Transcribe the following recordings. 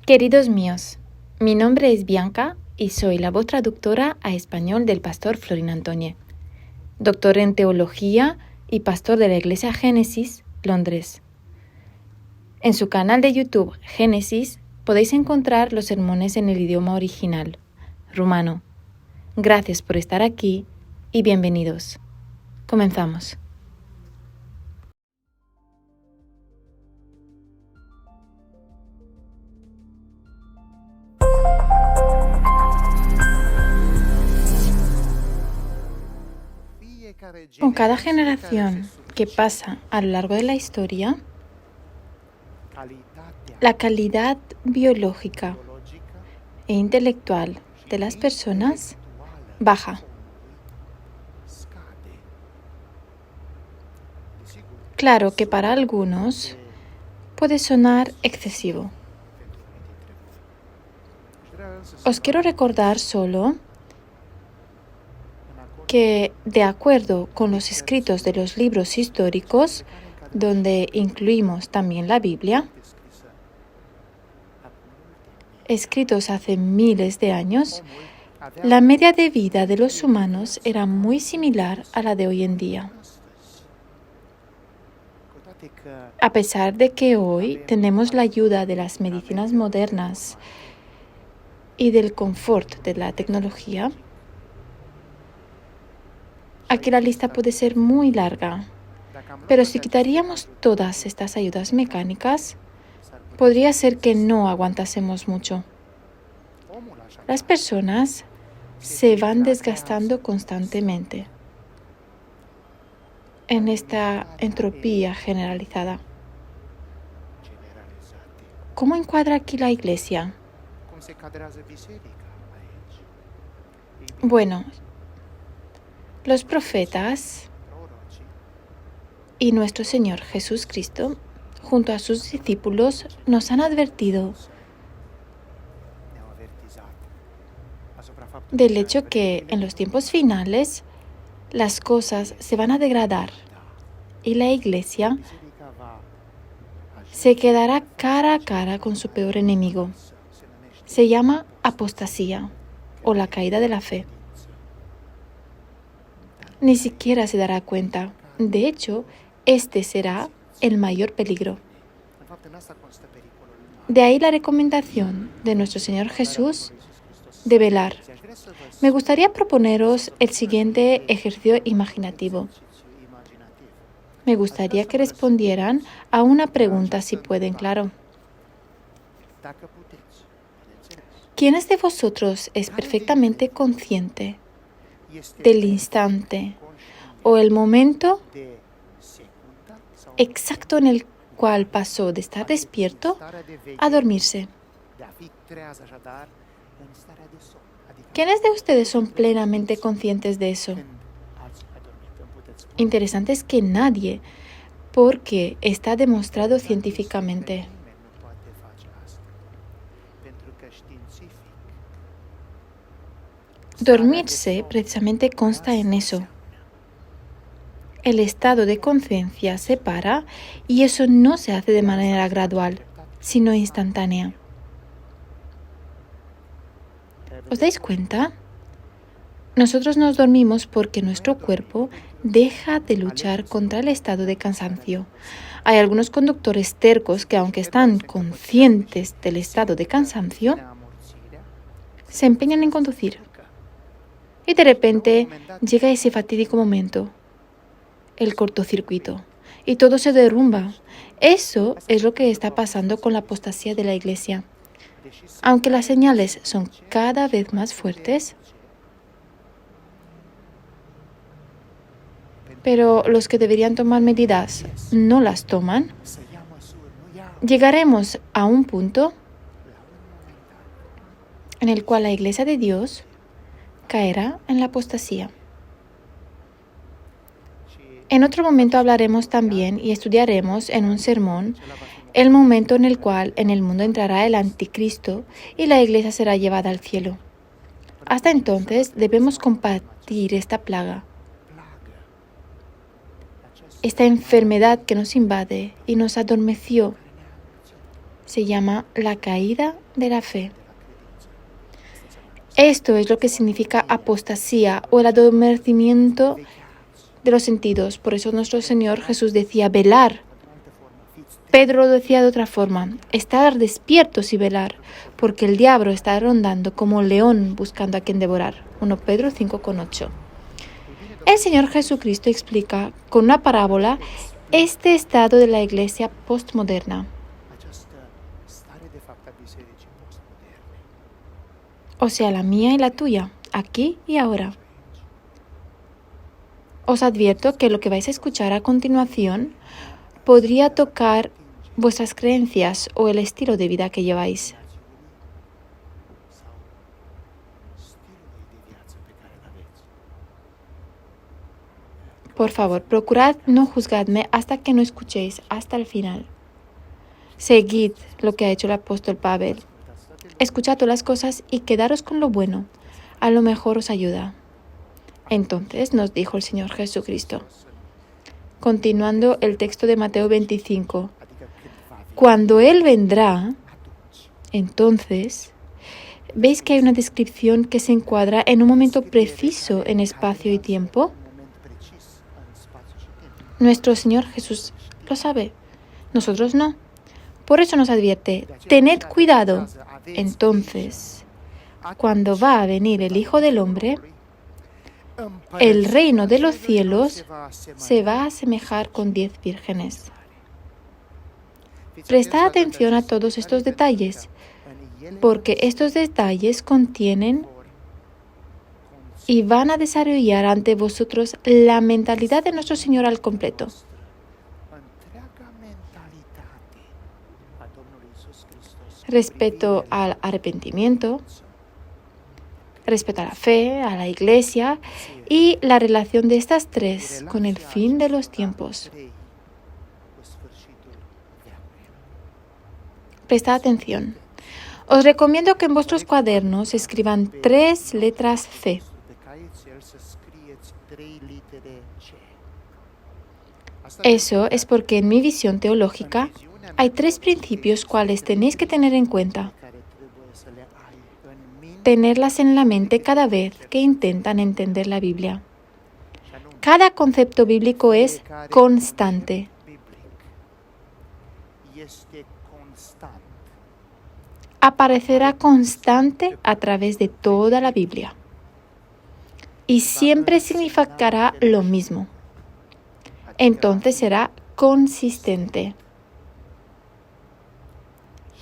Queridos míos, mi nombre es Bianca y soy la voz traductora a español del pastor Florin Antoñé, doctor en teología y pastor de la Iglesia Génesis, Londres. En su canal de YouTube Génesis podéis encontrar los sermones en el idioma original, rumano. Gracias por estar aquí y bienvenidos. Comenzamos. Con cada generación que pasa a lo largo de la historia, la calidad biológica e intelectual de las personas baja. Claro que para algunos puede sonar excesivo. Os quiero recordar solo que, de acuerdo con los escritos de los libros históricos, donde incluimos también la Biblia, escritos hace miles de años, la media de vida de los humanos era muy similar a la de hoy en día. A pesar de que hoy tenemos la ayuda de las medicinas modernas y del confort de la tecnología, aquí la lista puede ser muy larga, pero si quitaríamos todas estas ayudas mecánicas, podría ser que no aguantásemos mucho. Las personas se van desgastando constantemente en esta entropía generalizada. ¿Cómo encuadra aquí la Iglesia? Bueno, los profetas y nuestro Señor Jesucristo, junto a sus discípulos, nos han advertido del hecho que en los tiempos finales las cosas se van a degradar y la Iglesia se quedará cara a cara con su peor enemigo. Se llama apostasía o la caída de la fe. Ni siquiera se dará cuenta. De hecho, este será el mayor peligro. De ahí la recomendación de nuestro Señor Jesús de velar. Me gustaría proponeros el siguiente ejercicio imaginativo. Me gustaría que respondieran a una pregunta si pueden, claro. ¿Quiénes de vosotros es perfectamente consciente del instante o el momento exacto en el cual pasó de estar despierto a dormirse? ¿Quiénes de ustedes son plenamente conscientes de eso? Interesante es que nadie, porque está demostrado científicamente. Dormirse precisamente consta en eso. El estado de conciencia se para y eso no se hace de manera gradual, sino instantánea. ¿Os dais cuenta? Nosotros nos dormimos porque nuestro cuerpo deja de luchar contra el estado de cansancio. Hay algunos conductores tercos que, aunque están conscientes del estado de cansancio, se empeñan en conducir. Y de repente llega ese fatídico momento, el cortocircuito, y todo se derrumba. Eso es lo que está pasando con la apostasía de la Iglesia. Aunque las señales son cada vez más fuertes, pero los que deberían tomar medidas no las toman, llegaremos a un punto en el cual la Iglesia de Dios caerá en la apostasía. En otro momento hablaremos también y estudiaremos en un sermón el momento en el cual en el mundo entrará el anticristo y la Iglesia será llevada al cielo. Hasta entonces debemos combatir esta plaga, esta enfermedad que nos invade y nos adormeció Se llama la caída de la fe. Esto es lo que significa apostasía o el adormecimiento de los sentidos. Por eso nuestro Señor Jesús decía velar. Pedro lo decía de otra forma, estar despiertos y velar, porque el diablo está rondando como un león buscando a quien devorar. 1 Pedro 5,8. El Señor Jesucristo explica con una parábola este estado de la iglesia postmoderna. O sea, la mía y la tuya, aquí y ahora. Os advierto que lo que vais a escuchar a continuación podría tocar vuestras creencias o el estilo de vida que lleváis. Por favor, procurad no juzgadme hasta que no escuchéis hasta el final. Seguid lo que ha hecho el apóstol Pablo. Escuchad todas las cosas y quedaros con lo bueno. A lo mejor os ayuda. Entonces nos dijo el Señor Jesucristo. Continuando el texto de Mateo 25. Cuando Él vendrá, entonces, ¿veis que hay una descripción que se encuadra en un momento preciso en espacio y tiempo? Nuestro Señor Jesús lo sabe, nosotros no. Por eso nos advierte, tened cuidado. Entonces, cuando va a venir el Hijo del Hombre, el reino de los cielos se va a asemejar con 10 vírgenes. Prestad atención a todos estos detalles, porque estos detalles contienen y van a desarrollar ante vosotros la mentalidad de nuestro Señor al completo. Respecto al arrepentimiento, respecto a la fe, a la iglesia y la relación de estas tres con el fin de los tiempos. Prestad atención. Os recomiendo que en vuestros cuadernos escriban 3 letras C. Eso es porque en mi visión teológica hay 3 principios cuales tenéis que tener en cuenta. Tenerlas en la mente cada vez que intentan entender la Biblia. Cada concepto bíblico es constante. Aparecerá constante a través de toda la Biblia. Y siempre significará lo mismo. Entonces será consistente.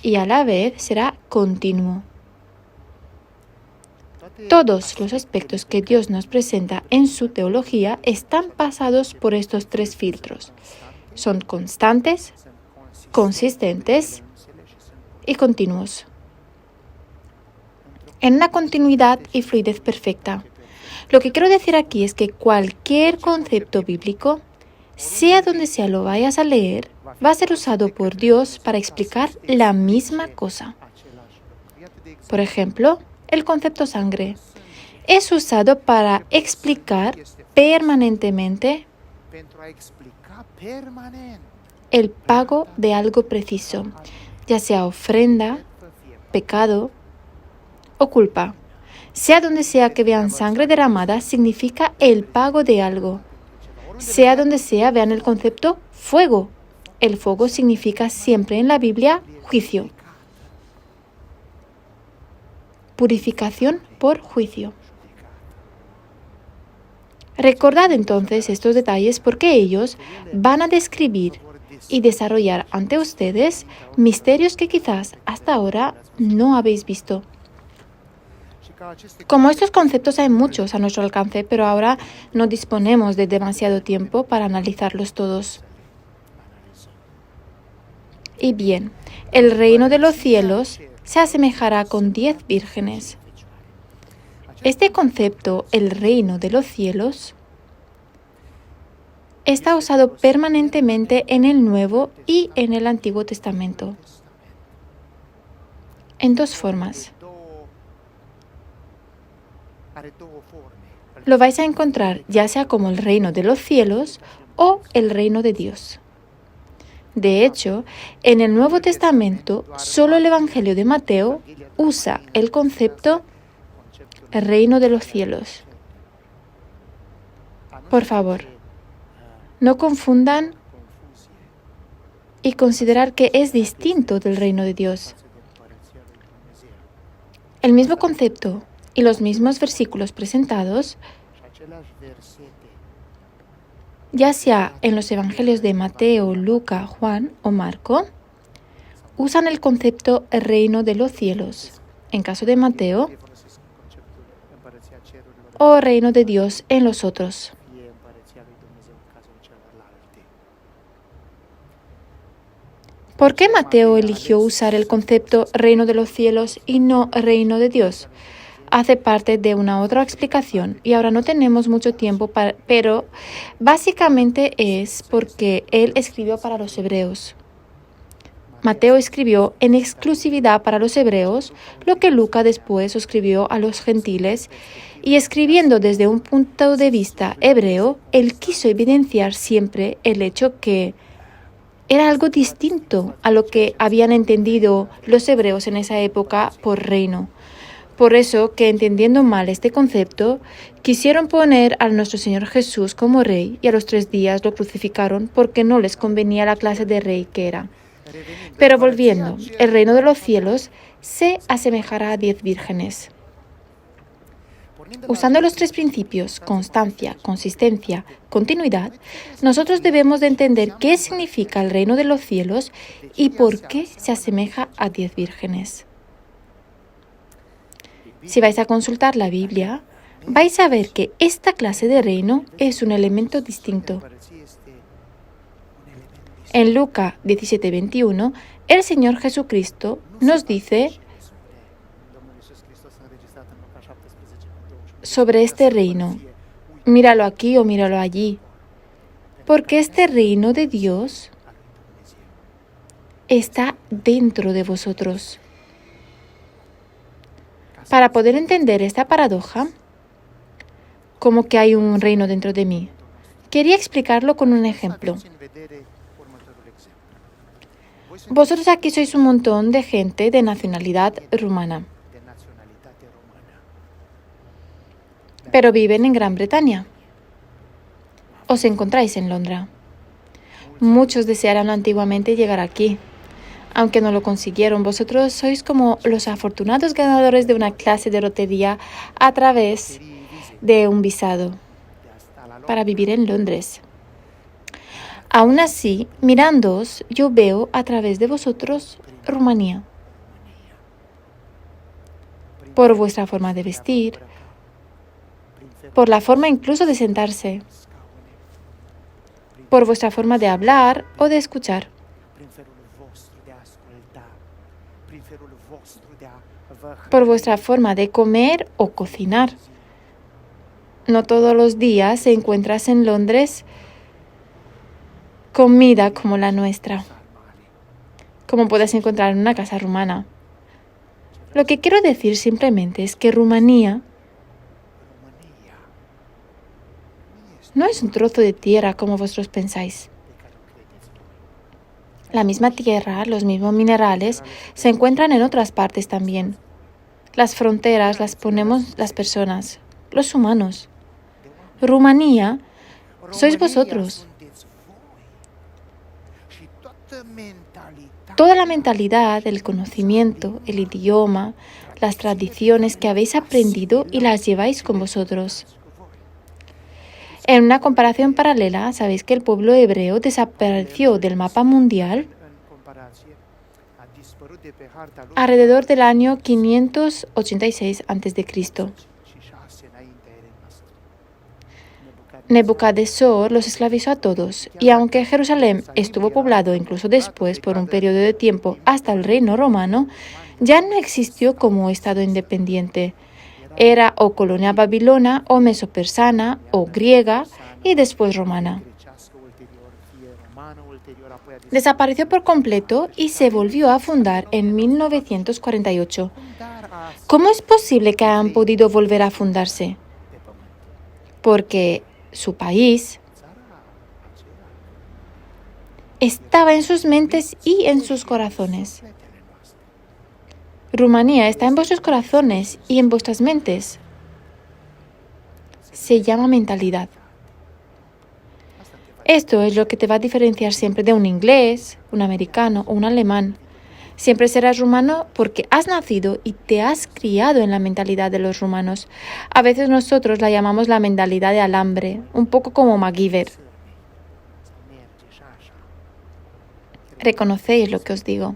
Y a la vez será continuo. Todos los aspectos que Dios nos presenta en su teología están pasados por estos 3 filtros. Son constantes, consistentes y continuos. En una continuidad y fluidez perfecta. Lo que quiero decir aquí es que cualquier concepto bíblico, sea donde sea lo vayas a leer, va a ser usado por Dios para explicar la misma cosa. Por ejemplo, el concepto sangre es usado para explicar permanentemente el pago de algo preciso, ya sea ofrenda, pecado o culpa. Sea donde sea que vean sangre derramada, significa el pago de algo. Sea donde sea vean el concepto fuego. El fuego significa siempre en la Biblia juicio. Purificación por juicio. Recordad entonces estos detalles porque ellos van a describir y desarrollar ante ustedes misterios que quizás hasta ahora no habéis visto. Como estos conceptos hay muchos a nuestro alcance, pero ahora no disponemos de demasiado tiempo para analizarlos todos. Y bien, el reino de los cielos se asemejará con 10 vírgenes. Este concepto, el reino de los cielos, está usado permanentemente en el Nuevo y en el Antiguo Testamento, en 2 formas. Lo vais a encontrar ya sea como el reino de los cielos o el reino de Dios. De hecho, en el Nuevo Testamento, solo el Evangelio de Mateo usa el concepto reino de los cielos. Por favor, no confundan y considerar que es distinto del reino de Dios. El mismo concepto y los mismos versículos presentados, ya sea en los evangelios de Mateo, Lucas, Juan o Marco, usan el concepto reino de los cielos, en caso de Mateo, o reino de Dios en los otros. ¿Por qué Mateo eligió usar el concepto reino de los cielos y no reino de Dios? Hace parte de una otra explicación y ahora no tenemos mucho tiempo, pero básicamente es porque él escribió para los hebreos. Mateo escribió en exclusividad para los hebreos, lo que Lucas después escribió a los gentiles, y escribiendo desde un punto de vista hebreo, él quiso evidenciar siempre el hecho que era algo distinto a lo que habían entendido los hebreos en esa época por reino. Por eso que entendiendo mal este concepto, quisieron poner a nuestro Señor Jesús como rey y a los 3 días lo crucificaron porque no les convenía la clase de rey que era. Pero volviendo, el reino de los cielos se asemejará a 10 vírgenes. Usando los 3 principios, constancia, consistencia, continuidad, nosotros debemos de entender qué significa el reino de los cielos y por qué se asemeja a 10 vírgenes. Si vais a consultar la Biblia, vais a ver que esta clase de reino es un elemento distinto. En Lucas 17:21, el Señor Jesucristo nos dice sobre este reino: míralo aquí o míralo allí, porque este reino de Dios está dentro de vosotros. Para poder entender esta paradoja, como que hay un reino dentro de mí, quería explicarlo con un ejemplo. Vosotros aquí sois un montón de gente de nacionalidad rumana, pero viven en Gran Bretaña. Os encontráis en Londres. Muchos desearon antiguamente llegar aquí, aunque no lo consiguieron. Vosotros sois como los afortunados ganadores de una clase de lotería a través de un visado para vivir en Londres. Aún así, mirándoos, yo veo a través de vosotros Rumanía. Por vuestra forma de vestir, por la forma incluso de sentarse, por vuestra forma de hablar o de escuchar. Por vuestra forma de comer o cocinar. No todos los días se encuentras en Londres comida como la nuestra, como puedes encontrar en una casa rumana. Lo que quiero decir simplemente es que Rumanía no es un trozo de tierra como vosotros pensáis. La misma tierra, los mismos minerales, se encuentran en otras partes también. Las fronteras las ponemos las personas, los humanos. Rumanía sois vosotros. Toda la mentalidad, el conocimiento, el idioma, las tradiciones que habéis aprendido y las lleváis con vosotros. En una comparación paralela, sabéis que el pueblo hebreo desapareció del mapa mundial alrededor del año 586 a.C. Nebucadnezzar los esclavizó a todos, y aunque Jerusalén estuvo poblado incluso después por un periodo de tiempo hasta el reino romano, ya no existió como estado independiente. Era o colonia babilona, o mesopersana, o griega, y después romana. Desapareció por completo y se volvió a fundar en 1948. ¿Cómo es posible que hayan podido volver a fundarse? Porque su país estaba en sus mentes y en sus corazones. Rumanía está en vuestros corazones y en vuestras mentes. Se llama mentalidad. Esto es lo que te va a diferenciar siempre de un inglés, un americano o un alemán. Siempre serás rumano porque has nacido y te has criado en la mentalidad de los rumanos. A veces nosotros la llamamos la mentalidad de alambre, un poco como MacGyver. Reconocéis lo que os digo.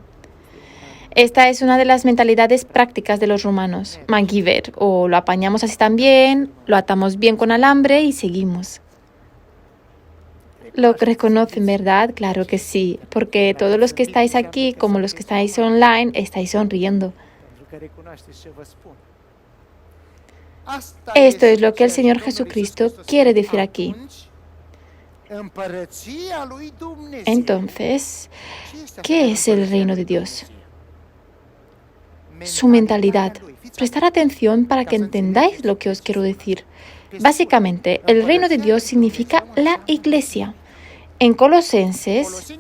Esta es una de las mentalidades prácticas de los rumanos, MacGyver, o lo apañamos así también, lo atamos bien con alambre y seguimos. Lo reconocen, ¿verdad? Claro que sí, porque todos los que estáis aquí, como los que estáis online, estáis sonriendo. Esto es lo que el Señor Jesucristo quiere decir aquí. Entonces, ¿qué es el reino de Dios? Su mentalidad. Prestar atención para que entendáis lo que os quiero decir. Básicamente, el reino de Dios significa la iglesia. En Colosenses,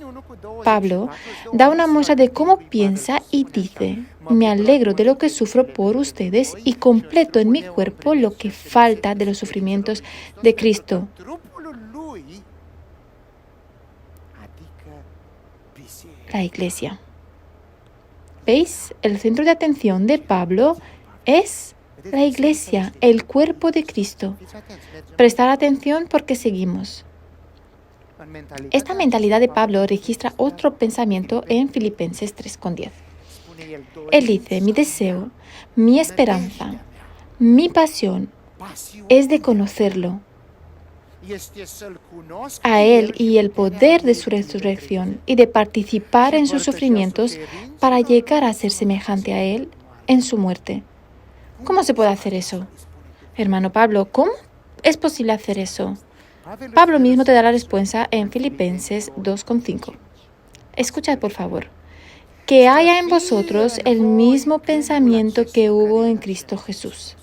Pablo da una muestra de cómo piensa y dice: me alegro de lo que sufro por ustedes y completo en mi cuerpo lo que falta de los sufrimientos de Cristo. La iglesia. ¿Veis? El centro de atención de Pablo es la iglesia, el cuerpo de Cristo. Prestar atención porque seguimos. Esta mentalidad de Pablo registra otro pensamiento en Filipenses 3,10. Él dice: mi deseo, mi esperanza, mi pasión es de conocerlo a Él y el poder de su resurrección y de participar en sus sufrimientos para llegar a ser semejante a Él en su muerte. ¿Cómo se puede hacer eso? Hermano Pablo, ¿cómo es posible hacer eso? Pablo mismo te da la respuesta en Filipenses 2,5. Escuchad, por favor. Que haya en vosotros el mismo pensamiento que hubo en Cristo Jesús.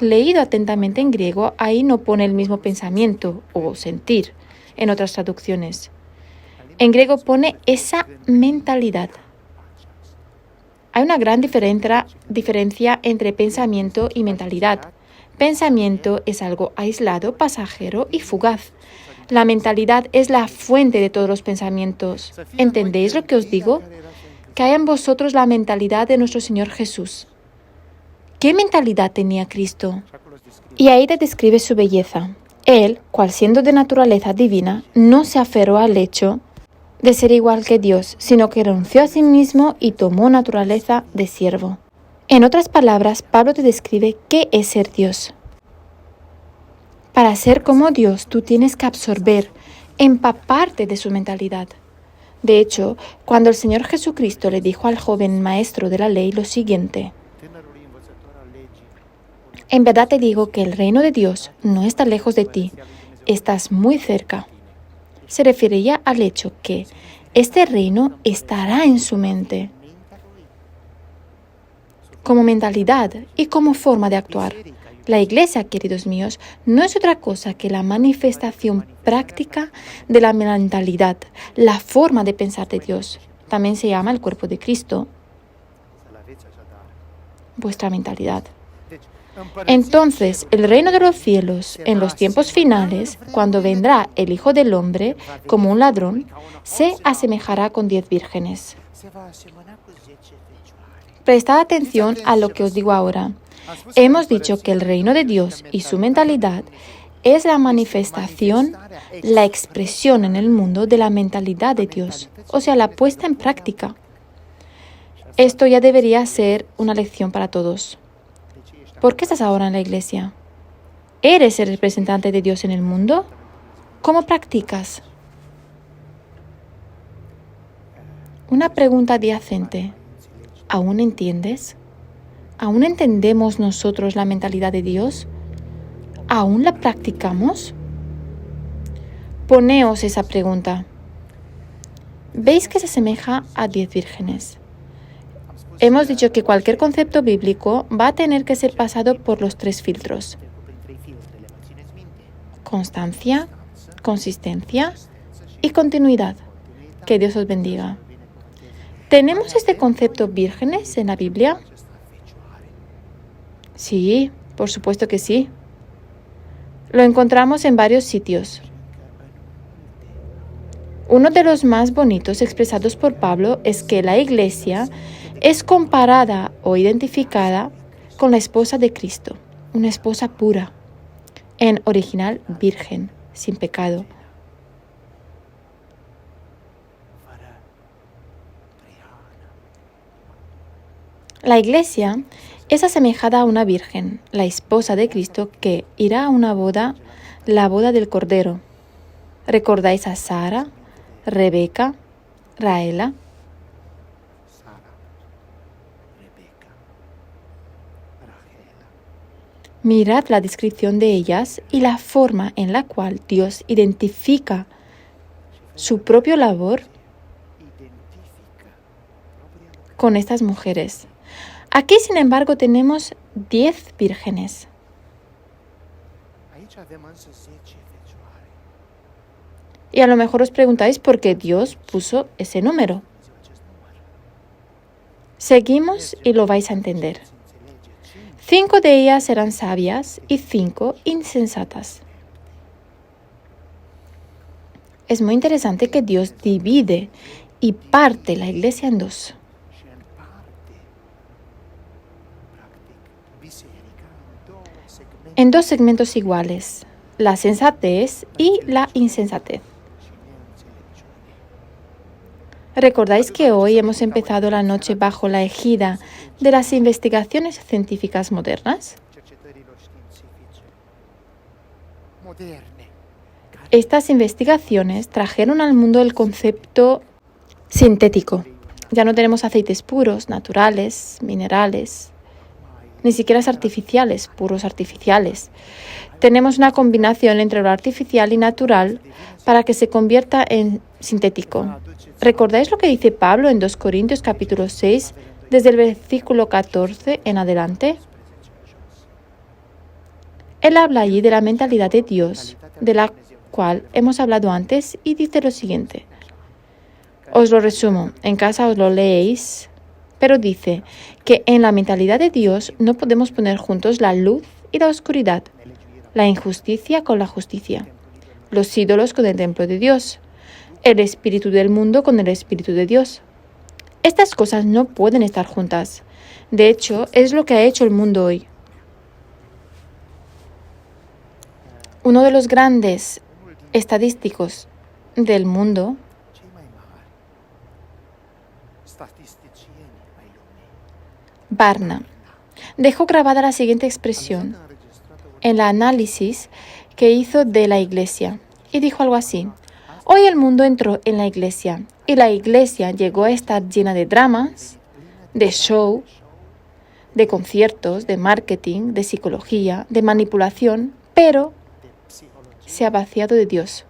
Leído atentamente en griego, ahí no pone el mismo pensamiento o sentir en otras traducciones. En griego pone esa mentalidad. Hay una gran diferencia entre pensamiento y mentalidad. Pensamiento es algo aislado, pasajero y fugaz. La mentalidad es la fuente de todos los pensamientos. ¿Entendéis lo que os digo? Que haya en vosotros la mentalidad de nuestro Señor Jesús. ¿Qué mentalidad tenía Cristo? Y ahí te describe su belleza. Él, cual siendo de naturaleza divina, no se aferró al hecho de ser igual que Dios, sino que renunció a sí mismo y tomó naturaleza de siervo. En otras palabras, Pablo te describe qué es ser Dios. Para ser como Dios, tú tienes que absorber, empaparte de su mentalidad. De hecho, cuando el Señor Jesucristo le dijo al joven maestro de la ley lo siguiente: en verdad te digo que el reino de Dios no está lejos de ti, estás muy cerca. Se refería al hecho que este reino estará en su mente, como mentalidad y como forma de actuar. La iglesia, queridos míos, no es otra cosa que la manifestación práctica de la mentalidad, la forma de pensar de Dios. También se llama el cuerpo de Cristo, vuestra mentalidad. Entonces, el reino de los cielos, en los tiempos finales, cuando vendrá el Hijo del Hombre como un ladrón, se asemejará con 10 vírgenes. Prestad atención a lo que os digo ahora. Hemos dicho que el reino de Dios y su mentalidad es la manifestación, la expresión en el mundo de la mentalidad de Dios, o sea, la puesta en práctica. Esto ya debería ser una lección para todos. ¿Por qué estás ahora en la iglesia? ¿Eres el representante de Dios en el mundo? ¿Cómo practicas? Una pregunta adyacente. ¿Aún entiendes? ¿Aún entendemos nosotros la mentalidad de Dios? ¿Aún la practicamos? Poneos esa pregunta. ¿Veis que se asemeja a 10 vírgenes? Hemos dicho que cualquier concepto bíblico va a tener que ser pasado por los 3 filtros: constancia, consistencia y continuidad. Que Dios os bendiga. ¿Tenemos este concepto vírgenes en la Biblia? Sí, por supuesto que sí. Lo encontramos en varios sitios. Uno de los más bonitos expresados por Pablo es que la Iglesia es comparada o identificada con la esposa de Cristo, una esposa pura, en original virgen, sin pecado. La Iglesia es asemejada a una virgen, la esposa de Cristo, que irá a una boda, la boda del Cordero. ¿Recordáis a Sara, Rebeca, Raela? Mirad la descripción de ellas y la forma en la cual Dios identifica su propia labor con estas mujeres. Aquí, sin embargo, tenemos 10 vírgenes. Y a lo mejor os preguntáis por qué Dios puso ese número. Seguimos y lo vais a entender. 5 de ellas eran sabias y 5 insensatas. Es muy interesante que Dios divide y parte la Iglesia en dos. En dos segmentos iguales, la sensatez y la insensatez. ¿Recordáis que hoy hemos empezado la noche bajo la égida de las investigaciones científicas modernas? Estas investigaciones trajeron al mundo el concepto sintético. Ya no tenemos aceites puros, naturales, minerales, ni siquiera artificiales, puros artificiales. Tenemos una combinación entre lo artificial y natural para que se convierta en sintético. ¿Recordáis lo que dice Pablo en 2 Corintios capítulo 6, desde el versículo 14 en adelante? Él habla allí de la mentalidad de Dios, de la cual hemos hablado antes, y dice lo siguiente. Os lo resumo, en casa os lo leéis, pero dice que en la mentalidad de Dios no podemos poner juntos la luz y la oscuridad, la injusticia con la justicia, los ídolos con el templo de Dios, el espíritu del mundo con el espíritu de Dios. Estas cosas no pueden estar juntas. De hecho, es lo que ha hecho el mundo hoy. Uno de los grandes estadísticos del mundo Barna dejó grabada la siguiente expresión en el análisis que hizo de la Iglesia y dijo algo así. Hoy el mundo entró en la Iglesia y la Iglesia llegó a estar llena de dramas, de show, de conciertos, de marketing, de psicología, de manipulación, pero se ha vaciado de Dios.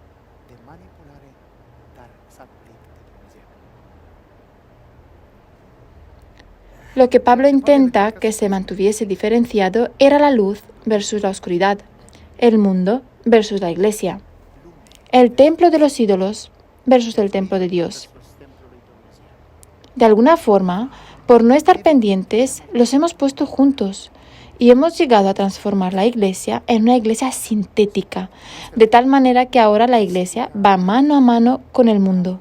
Lo que Pablo intenta que se mantuviese diferenciado era la luz versus la oscuridad, el mundo versus la Iglesia, el templo de los ídolos versus el templo de Dios. De alguna forma, por no estar pendientes, los hemos puesto juntos y hemos llegado a transformar la Iglesia en una Iglesia sintética, de tal manera que ahora la Iglesia va mano a mano con el mundo.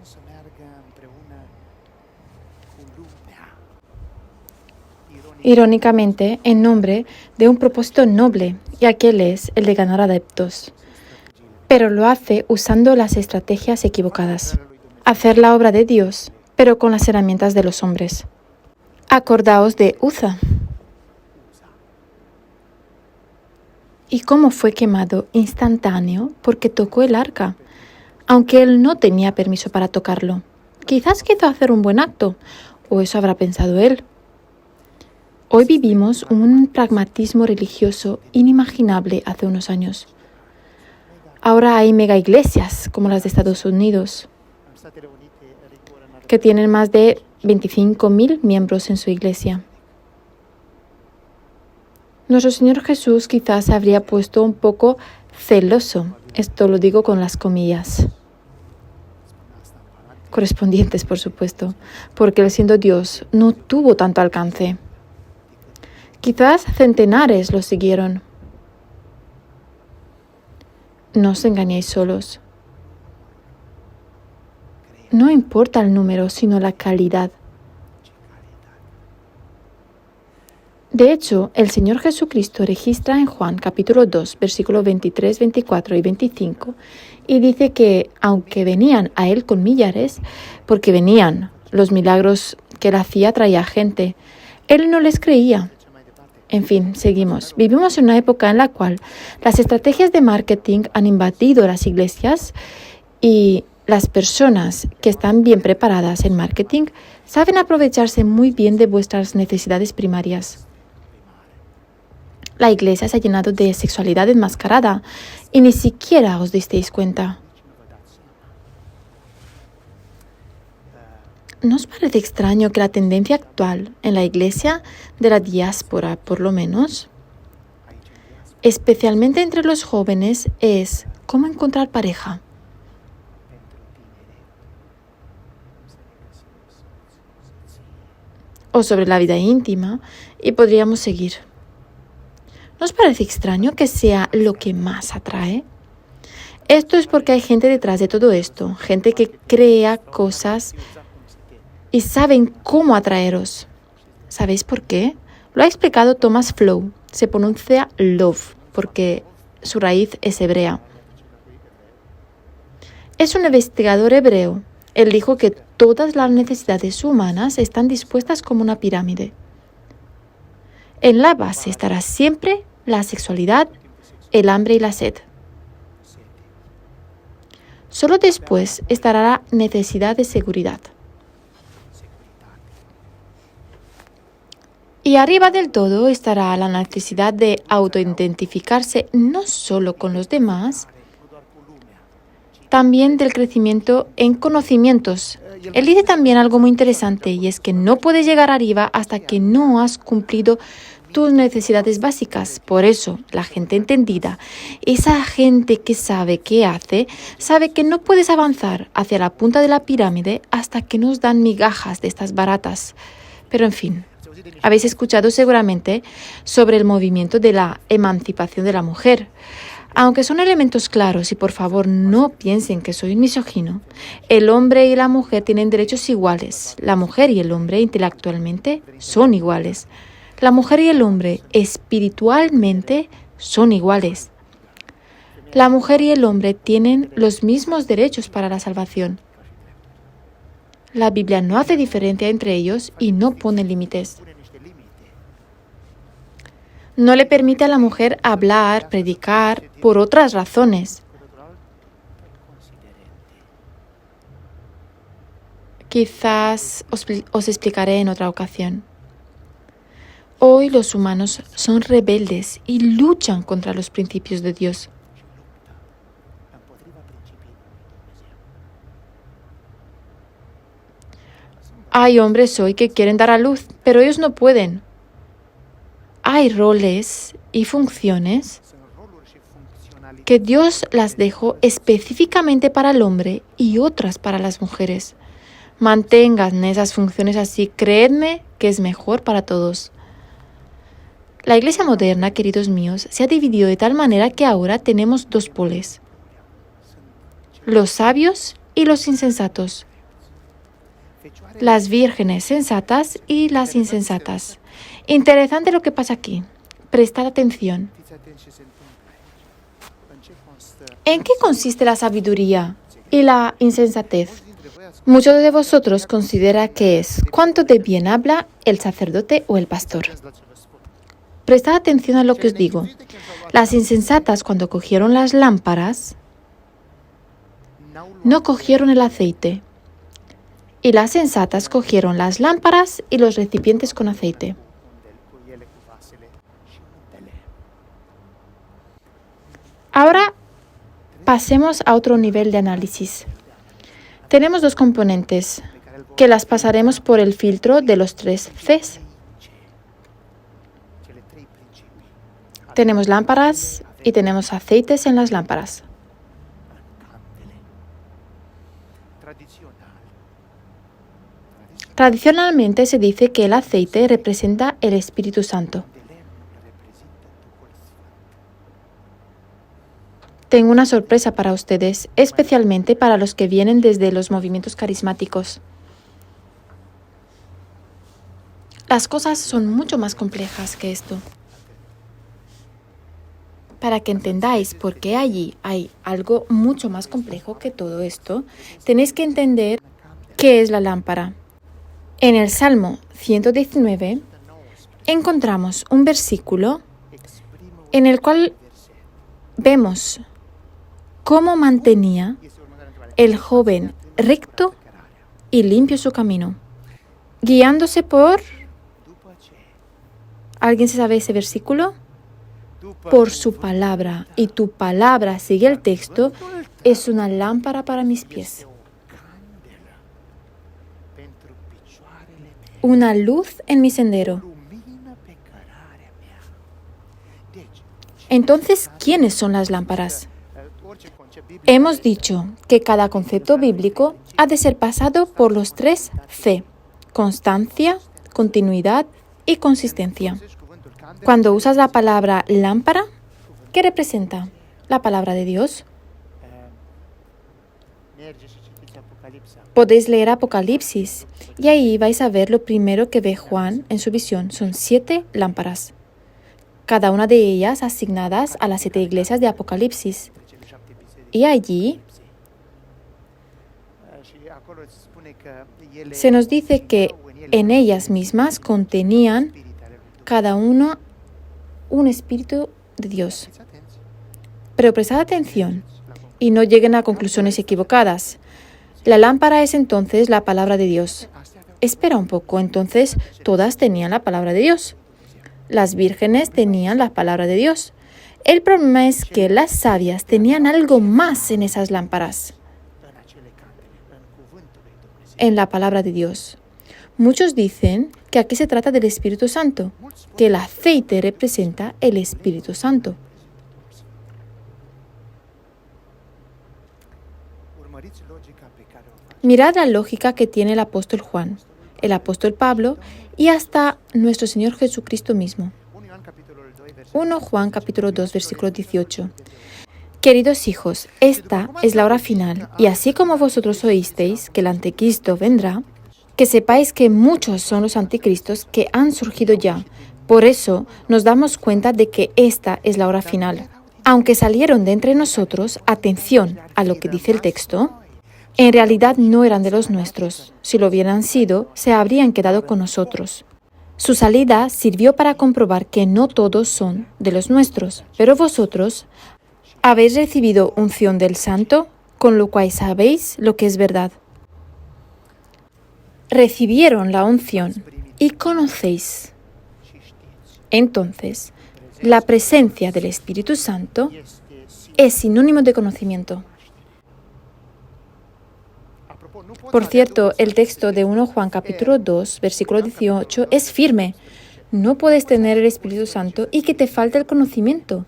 Irónicamente, en nombre de un propósito noble, y aquel es el de ganar adeptos. Pero lo hace usando las estrategias equivocadas. Hacer la obra de Dios, pero con las herramientas de los hombres. Acordaos de Uza. ¿Y cómo fue quemado instantáneo porque tocó el arca? Aunque él no tenía permiso para tocarlo. Quizás quiso hacer un buen acto, o eso habrá pensado él. Hoy vivimos un pragmatismo religioso inimaginable hace unos años. Ahora hay mega iglesias como las de Estados Unidos, que tienen más de 25.000 miembros en su iglesia. Nuestro Señor Jesús quizás se habría puesto un poco celoso, esto lo digo con las comillas. correspondientes, por supuesto, porque él siendo Dios no tuvo tanto alcance. Quizás centenares lo siguieron. No os engañéis solos. No importa el número, sino la calidad. De hecho, el Señor Jesucristo registra en Juan capítulo 2, versículos 23, 24 y 25, y dice que aunque venían a Él con millares, porque venían los milagros que Él hacía, traía gente, Él no les creía. En fin, seguimos. Vivimos en una época en la cual las estrategias de marketing han invadido las iglesias y las personas que están bien preparadas en marketing saben aprovecharse muy bien de vuestras necesidades primarias. La iglesia se ha llenado de sexualidad enmascarada y ni siquiera os disteis cuenta. ¿No os parece extraño que la tendencia actual en la iglesia de la diáspora, por lo menos, especialmente entre los jóvenes, es cómo encontrar pareja? O sobre la vida íntima, y podríamos seguir. ¿No os parece extraño que sea lo que más atrae? Esto es porque hay gente detrás de todo esto, gente que crea cosas y saben cómo atraeros. ¿Sabéis por qué? Lo ha explicado Thomas Flow. Se pronuncia love porque su raíz es hebrea. Es un investigador hebreo. Él dijo que todas las necesidades humanas están dispuestas como una pirámide. En la base estará siempre la sexualidad, el hambre y la sed. Solo después estará la necesidad de seguridad. Y arriba del todo estará la necesidad de autoidentificarse no solo con los demás, también del crecimiento en conocimientos. Él dice también algo muy interesante y es que no puedes llegar arriba hasta que no has cumplido tus necesidades básicas. Por eso, la gente entendida, esa gente que sabe qué hace, sabe que no puedes avanzar hacia la punta de la pirámide hasta que nos dan migajas de estas baratas. Pero en fin. Habéis escuchado seguramente sobre el movimiento de la emancipación de la mujer. Aunque son elementos claros y por favor no piensen que soy un misógino, el hombre y la mujer tienen derechos iguales. La mujer y el hombre intelectualmente son iguales. La mujer y el hombre espiritualmente son iguales. La mujer y el hombre tienen los mismos derechos para la salvación. La Biblia no hace diferencia entre ellos y no pone límites. No le permite a la mujer hablar, predicar, por otras razones. Quizás os explicaré en otra ocasión. Hoy los humanos son rebeldes y luchan contra los principios de Dios. Hay hombres hoy que quieren dar a luz, pero ellos no pueden. Hay roles y funciones que Dios las dejó específicamente para el hombre y otras para las mujeres. Mantengan esas funciones así, creedme que es mejor para todos. La iglesia moderna, queridos míos, se ha dividido de tal manera que ahora tenemos dos polos: los sabios y los insensatos, las vírgenes sensatas y las insensatas. Interesante lo que pasa aquí. Prestad atención. ¿En qué consiste la sabiduría y la insensatez? Muchos de vosotros considera que es cuánto de bien habla el sacerdote o el pastor. Prestad atención a lo que os digo. Las insensatas, cuando cogieron las lámparas, no cogieron el aceite. Y las sensatas cogieron las lámparas y los recipientes con aceite. Ahora pasemos a otro nivel de análisis. Tenemos dos componentes que las pasaremos por el filtro de los 3 Cs. Tenemos lámparas y tenemos aceites en las lámparas. Tradicionalmente se dice que el aceite representa el Espíritu Santo. Tengo una sorpresa para ustedes, especialmente para los que vienen desde los movimientos carismáticos. Las cosas son mucho más complejas que esto. Para que entendáis por qué allí hay algo mucho más complejo que todo esto, tenéis que entender qué es la lámpara. En el Salmo 119 encontramos un versículo en el cual vemos cómo mantenía el joven recto y limpio su camino, guiándose por... ¿Alguien se sabe ese versículo? Por su palabra, y tu palabra, sigue el texto, es una lámpara para mis pies, una luz en mi sendero. Entonces, ¿quiénes son las lámparas? Hemos dicho que cada concepto bíblico ha de ser pasado por los 3 C: constancia, continuidad y consistencia. Cuando usas la palabra lámpara, ¿qué representa? La palabra de Dios. Podéis leer Apocalipsis y ahí vais a ver lo primero que ve Juan en su visión. Son 7 lámparas, cada una de ellas asignadas a las 7 iglesias de Apocalipsis. Y allí se nos dice que en ellas mismas contenían cada uno un espíritu de Dios. Pero prestad atención y no lleguen a conclusiones equivocadas. La lámpara es entonces la palabra de Dios. Espera un poco, entonces todas tenían la palabra de Dios. Las vírgenes tenían la palabra de Dios. El problema es que las sabias tenían algo más en esas lámparas, en la palabra de Dios. Muchos dicen que aquí se trata del Espíritu Santo, que el aceite representa el Espíritu Santo. Mirad la lógica que tiene el apóstol Juan, el apóstol Pablo y hasta nuestro Señor Jesucristo mismo. 1 Juan capítulo 2, versículo 18. Queridos hijos, esta es la hora final, y así como vosotros oísteis que el anticristo vendrá, que sepáis que muchos son los anticristos que han surgido ya. Por eso nos damos cuenta de que esta es la hora final. Aunque salieron de entre nosotros, atención a lo que dice el texto, en realidad no eran de los nuestros. Si lo hubieran sido, se habrían quedado con nosotros. Su salida sirvió para comprobar que no todos son de los nuestros, pero vosotros habéis recibido unción del Santo, con lo cual sabéis lo que es verdad. Recibieron la unción y conocéis. Entonces, la presencia del Espíritu Santo es sinónimo de conocimiento. Por cierto, el texto de 1 Juan capítulo 2, versículo 18 es firme. No puedes tener el Espíritu Santo y que te falte el conocimiento.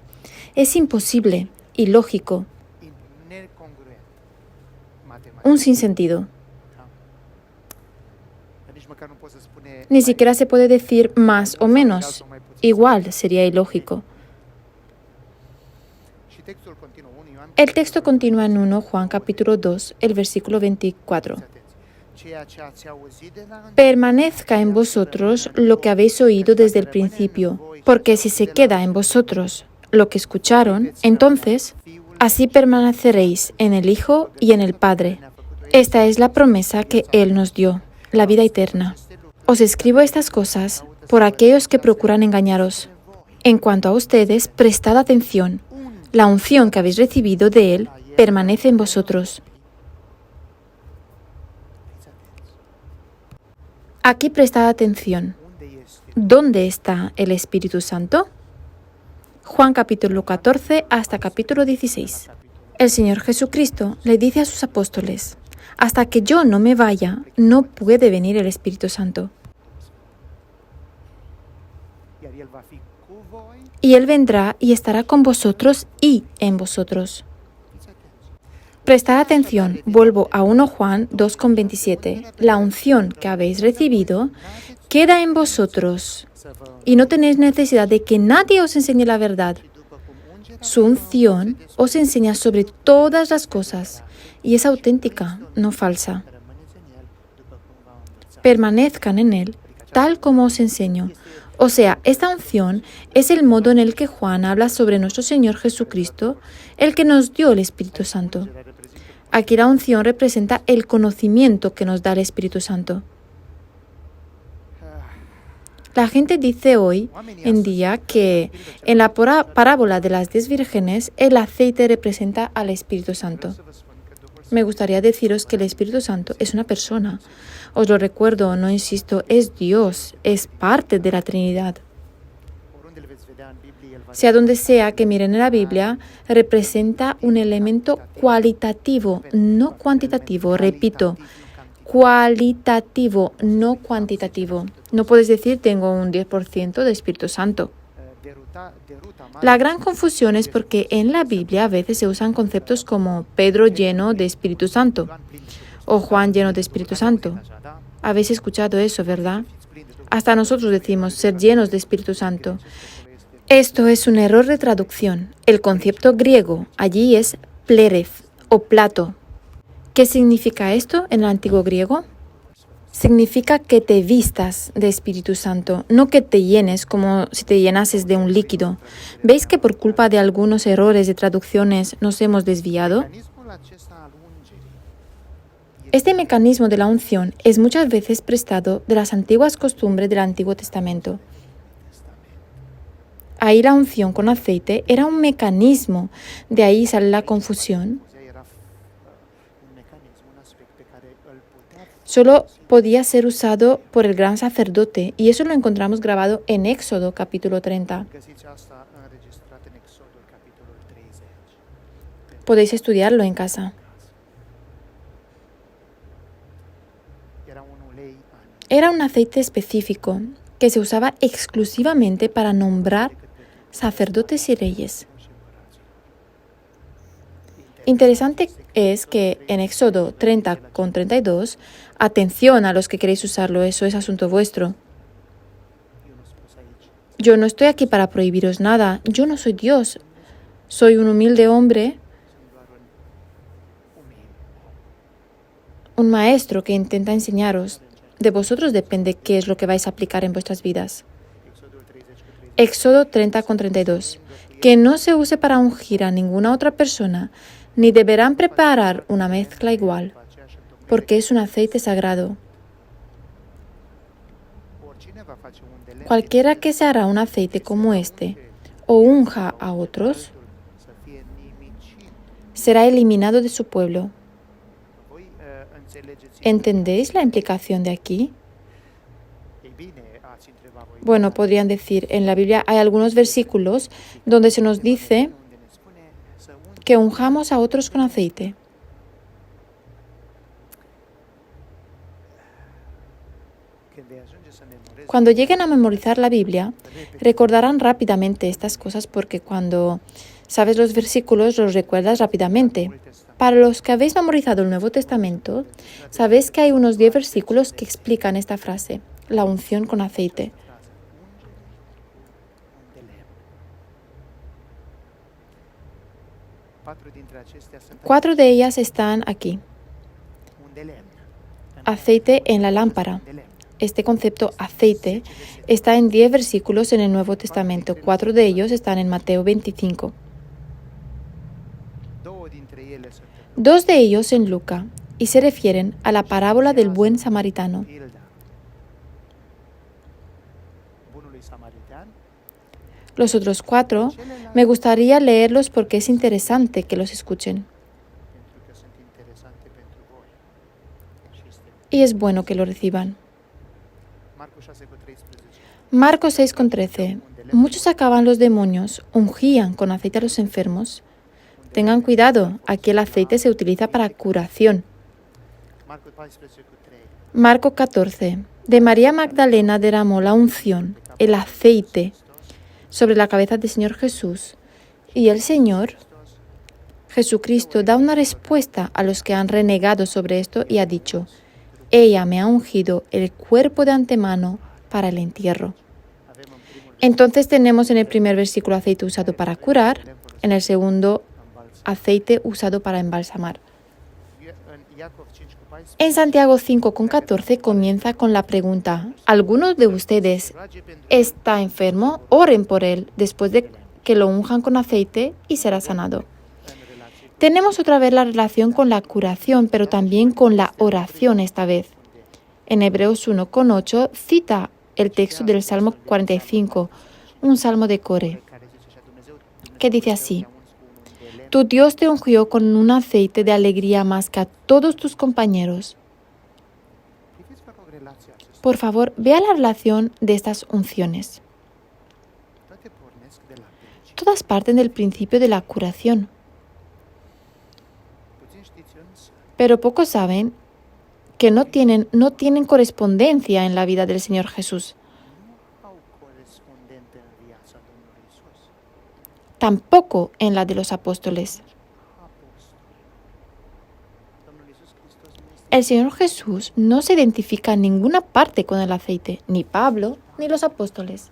Es imposible, ilógico, un sinsentido. Ni siquiera se puede decir más o menos. Igual sería ilógico. El texto continúa en 1 Juan capítulo 2, el versículo 24. Permanezca en vosotros lo que habéis oído desde el principio, porque si se queda en vosotros lo que escucharon, entonces así permaneceréis en el Hijo y en el Padre. Esta es la promesa que Él nos dio, la vida eterna. Os escribo estas cosas por aquellos que procuran engañaros. En cuanto a ustedes, prestad atención. La unción que habéis recibido de Él permanece en vosotros. Aquí prestad atención. ¿Dónde está el Espíritu Santo? Juan capítulo 14 hasta capítulo 16. El Señor Jesucristo le dice a sus apóstoles: hasta que yo no me vaya, no puede venir el Espíritu Santo. Y Él vendrá y estará con vosotros y en vosotros. Prestad atención, vuelvo a 1 Juan 2,27. La unción que habéis recibido queda en vosotros y no tenéis necesidad de que nadie os enseñe la verdad. Su unción os enseña sobre todas las cosas y es auténtica, no falsa. Permanezcan en él, tal como os enseño. O sea, esta unción es el modo en el que Juan habla sobre nuestro Señor Jesucristo, el que nos dio el Espíritu Santo. Aquí la unción representa el conocimiento que nos da el Espíritu Santo. La gente dice hoy en día que en la parábola de las 10 vírgenes el aceite representa al Espíritu Santo. Me gustaría deciros que el Espíritu Santo es una persona. Os lo recuerdo, no insisto, es Dios, es parte de la Trinidad. Sea donde sea que miren en la Biblia, representa un elemento cualitativo, no cuantitativo. Repito, cualitativo, no cuantitativo. No puedes decir tengo un 10% de Espíritu Santo. La gran confusión es porque en la Biblia a veces se usan conceptos como Pedro lleno de Espíritu Santo o Juan lleno de Espíritu Santo. Habéis escuchado eso, ¿verdad? Hasta nosotros decimos ser llenos de Espíritu Santo. Esto es un error de traducción. El concepto griego allí es plerez o plato. ¿Qué significa esto en el antiguo griego? Significa que te vistas de Espíritu Santo, no que te llenes como si te llenases de un líquido. ¿Veis que por culpa de algunos errores de traducciones nos hemos desviado? Este mecanismo de la unción es muchas veces prestado de las antiguas costumbres del Antiguo Testamento. Ahí la unción con aceite era un mecanismo, de ahí sale la confusión. Solo podía ser usado por el gran sacerdote y eso lo encontramos grabado en Éxodo capítulo 30. Podéis estudiarlo en casa. Era un aceite específico que se usaba exclusivamente para nombrar sacerdotes y reyes. Interesante es que en Éxodo 30:32, atención a los que queréis usarlo, eso es asunto vuestro. Yo no estoy aquí para prohibiros nada, yo no soy Dios, soy un humilde hombre, un maestro que intenta enseñaros. De vosotros depende qué es lo que vais a aplicar en vuestras vidas. Éxodo 30:32. Que no se use para ungir a ninguna otra persona, ni deberán preparar una mezcla igual, porque es un aceite sagrado. Cualquiera que se hará un aceite como este, o unja a otros, será eliminado de su pueblo. ¿Entendéis la implicación de aquí? Bueno, podrían decir, en la Biblia hay algunos versículos donde se nos dice que unjamos a otros con aceite. Cuando lleguen a memorizar la Biblia, recordarán rápidamente estas cosas porque cuando sabes los versículos los recuerdas rápidamente. Para los que habéis memorizado el Nuevo Testamento, sabéis que hay unos 10 versículos que explican esta frase, la unción con aceite. Cuatro de ellas están aquí. Aceite en la lámpara. Este concepto aceite está en 10 versículos en el Nuevo Testamento. 4 de ellos están en Mateo 25. 2 de ellos en Lucas y se refieren a la parábola del buen samaritano. Los otros 4 me gustaría leerlos porque es interesante que los escuchen. Y es bueno que lo reciban. Marcos 6:13. Muchos sacaban los demonios, ungían con aceite a los enfermos. Tengan cuidado, aquí el aceite se utiliza para curación. Marcos 14. De María Magdalena derramó la unción, el aceite, sobre la cabeza del Señor Jesús, y el Señor Jesucristo da una respuesta a los que han renegado sobre esto y ha dicho: ella me ha ungido el cuerpo de antemano para el entierro. Entonces tenemos en el primer versículo aceite usado para curar, en el segundo aceite usado para embalsamar. En Santiago 5,14 comienza con la pregunta: ¿alguno de ustedes está enfermo? Oren por él después de que lo unjan con aceite y será sanado. Tenemos otra vez la relación con la curación, pero también con la oración esta vez. En Hebreos 1,8 cita el texto del Salmo 45, un salmo de Core, que dice así: tu Dios te ungió con un aceite de alegría más que a todos tus compañeros. Por favor, vea la relación de estas unciones. Todas parten del principio de la curación. Pero pocos saben que no tienen correspondencia en la vida del Señor Jesús. Tampoco en la de los apóstoles. El Señor Jesús no se identifica en ninguna parte con el aceite, ni Pablo, ni los apóstoles.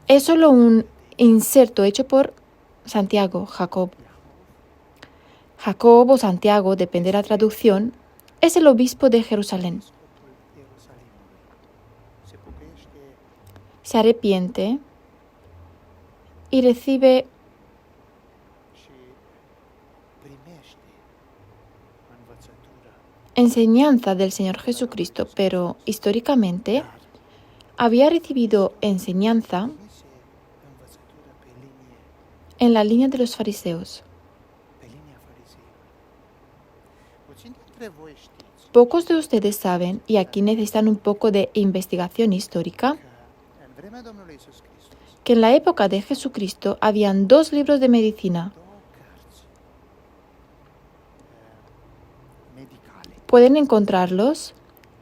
Es solo un inserto hecho por Santiago, Jacob. Jacob o Santiago, depende de la traducción, es el obispo de Jerusalén. Se arrepiente y recibe enseñanza del Señor Jesucristo, pero históricamente había recibido enseñanza en la línea de los fariseos. Pocos de ustedes saben, y aquí necesitan un poco de investigación histórica, que en la época de Jesucristo habían 2 libros de medicina. Pueden encontrarlos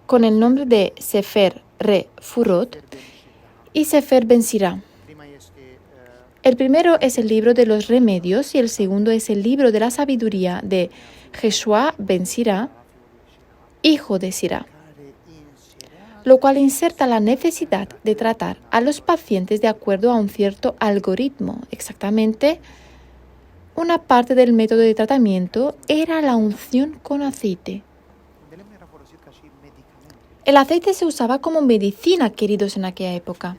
con el nombre de Sefer Re-Furot y Sefer Ben Sira. El primero es el libro de los remedios y el segundo es el libro de la sabiduría de Jeshua Ben Sira, hijo de Sira, lo cual inserta la necesidad de tratar a los pacientes de acuerdo a un cierto algoritmo. Exactamente, una parte del método de tratamiento era la unción con aceite. El aceite se usaba como medicina, queridos, en aquella época.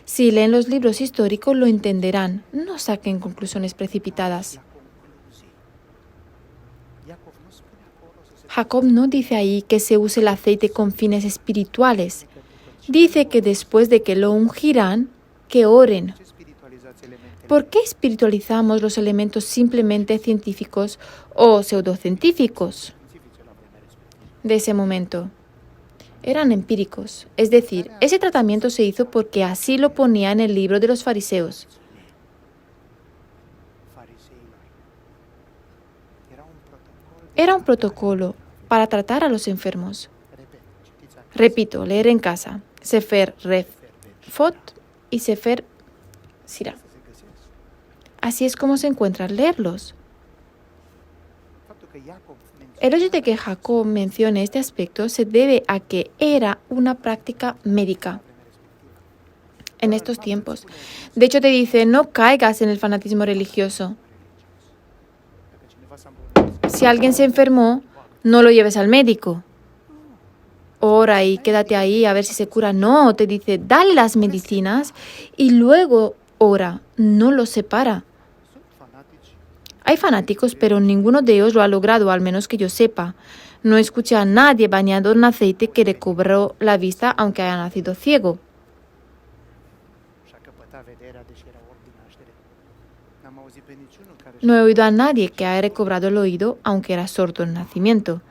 Si leen los libros históricos lo entenderán, no saquen conclusiones precipitadas. Jacob no dice ahí que se use el aceite con fines espirituales. Dice que después de que lo ungirán, que oren. ¿Por qué espiritualizamos los elementos simplemente científicos o pseudocientíficos de ese momento? Eran empíricos, es decir, ese tratamiento se hizo porque así lo ponía en el libro de los fariseos. Era un protocolo para tratar a los enfermos. Repito, leer en casa, Sefer Re-Fot y Sefer Sira. Así es como se encuentra al leerlos. El hecho de que Jacob mencione este aspecto se debe a que era una práctica médica en estos tiempos. De hecho, te dice, no caigas en el fanatismo religioso. Si alguien se enfermó, no lo lleves al médico. Ora y quédate ahí a ver si se cura. No, te dice, dale las medicinas y luego ora. No los separa. Hay fanáticos, pero ninguno de ellos lo ha logrado, al menos que yo sepa. No escuché a nadie bañado en aceite que recobró la vista aunque haya nacido ciego. No he oído a nadie que haya recobrado el oído aunque era sordo en nacimiento.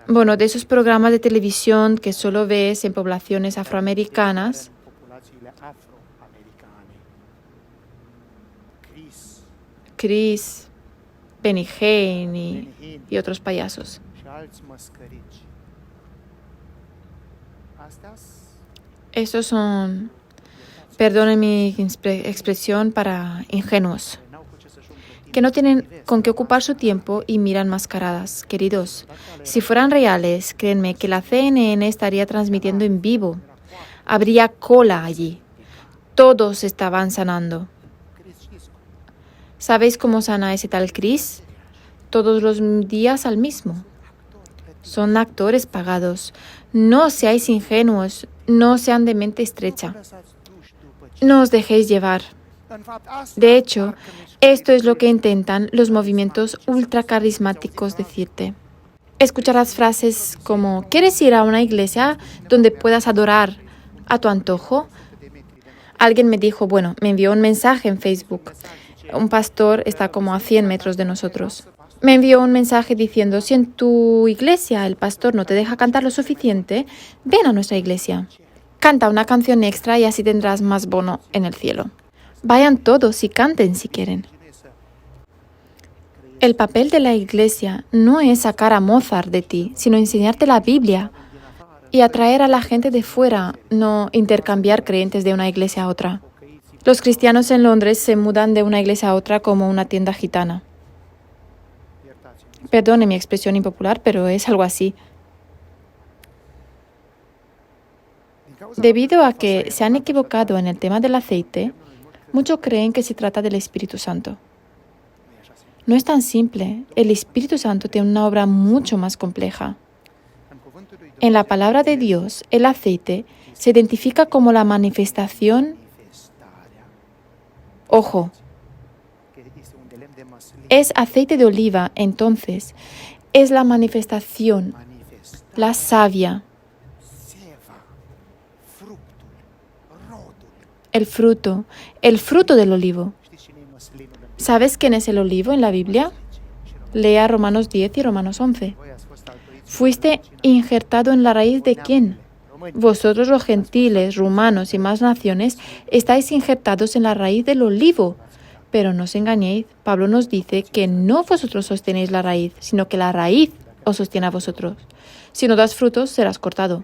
Bueno, de esos programas de televisión que solo ves en poblaciones afroamericanas, Chris, Benny Hinn y otros payasos. Estos son Perdonen mi expresión, para ingenuos, que no tienen con qué ocupar su tiempo y miran mascaradas. Queridos, si fueran reales, créanme que la CNN estaría transmitiendo en vivo. Habría cola allí. Todos estaban sanando. ¿Sabéis cómo sana ese tal Chris? Todos los días al mismo. Son actores pagados. No seáis ingenuos, no sean de mente estrecha. No os dejéis llevar. De hecho, esto es lo que intentan los movimientos ultracarismáticos decirte. Escucharás frases como: ¿quieres ir a una iglesia donde puedas adorar a tu antojo? Alguien me dijo, me envió un mensaje en Facebook. Un pastor está como a 100 metros de nosotros. Me envió un mensaje diciendo: si en tu iglesia el pastor no te deja cantar lo suficiente, ven a nuestra iglesia. Canta una canción extra y así tendrás más bono en el cielo. Vayan todos y canten si quieren. El papel de la iglesia no es sacar a Mozart de ti, sino enseñarte la Biblia y atraer a la gente de fuera, no intercambiar creyentes de una iglesia a otra. Los cristianos en Londres se mudan de una iglesia a otra como una tienda gitana. Perdone mi expresión impopular, pero es algo así. Debido a que se han equivocado en el tema del aceite, muchos creen que se trata del Espíritu Santo. No es tan simple. El Espíritu Santo tiene una obra mucho más compleja. En la palabra de Dios, el aceite se identifica como la manifestación. Ojo, es aceite de oliva, entonces es la manifestación, la savia, el fruto del olivo. ¿Sabes quién es el olivo en la Biblia? Lea Romanos 10 y Romanos 11. ¿Fuiste injertado en la raíz de quién? Vosotros los gentiles, rumanos y más naciones, estáis injertados en la raíz del olivo. Pero no os engañéis, Pablo nos dice que no vosotros sostenéis la raíz, sino que la raíz os sostiene a vosotros. Si no das frutos, serás cortado.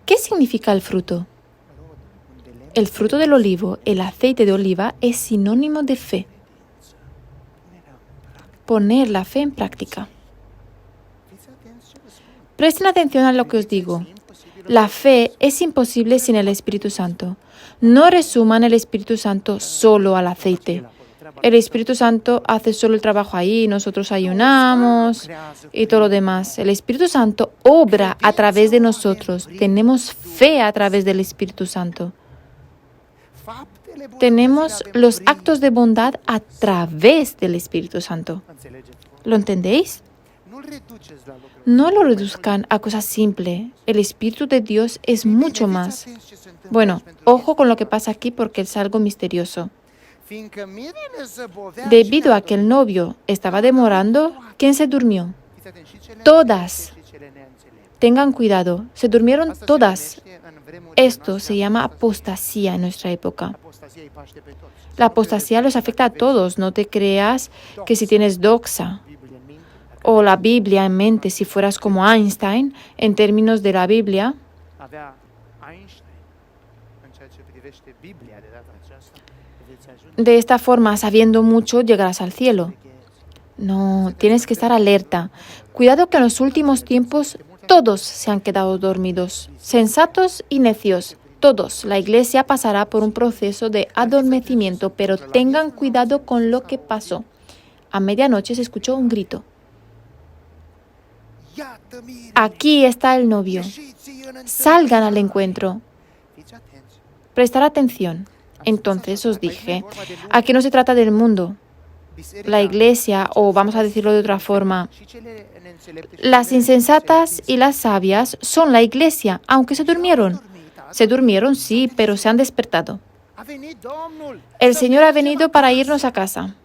¿Qué significa el fruto? El fruto del olivo, el aceite de oliva, es sinónimo de fe. Poner la fe en práctica. Presten atención a lo que os digo. La fe es imposible sin el Espíritu Santo. No resuman el Espíritu Santo solo al aceite. El Espíritu Santo hace solo el trabajo ahí, nosotros ayunamos y todo lo demás. El Espíritu Santo obra a través de nosotros. Tenemos fe a través del Espíritu Santo. Tenemos los actos de bondad a través del Espíritu Santo. ¿Lo entendéis? No lo reduzcan a cosas simples. El Espíritu de Dios es mucho más. Ojo con lo que pasa aquí porque es algo misterioso. Debido a que el novio estaba demorando, ¿quién se durmió? Todas. Tengan cuidado, se durmieron todas. Esto se llama apostasía en nuestra época. La apostasía los afecta a todos. No te creas que si tienes doxa o la Biblia en mente, si fueras como Einstein, en términos de la Biblia, de esta forma, sabiendo mucho, llegarás al cielo. No, tienes que estar alerta. Cuidado que en los últimos tiempos todos se han quedado dormidos, sensatos y necios. Todos. La iglesia pasará por un proceso de adormecimiento, pero tengan cuidado con lo que pasó. A medianoche se escuchó un grito. Aquí está el novio. Salgan al encuentro. Prestar atención. Entonces os dije, aquí no se trata del mundo. La iglesia, o vamos a decirlo de otra forma, las insensatas y las sabias son la iglesia, aunque se durmieron. Se durmieron, sí, pero se han despertado. El Señor ha venido para irnos a casa.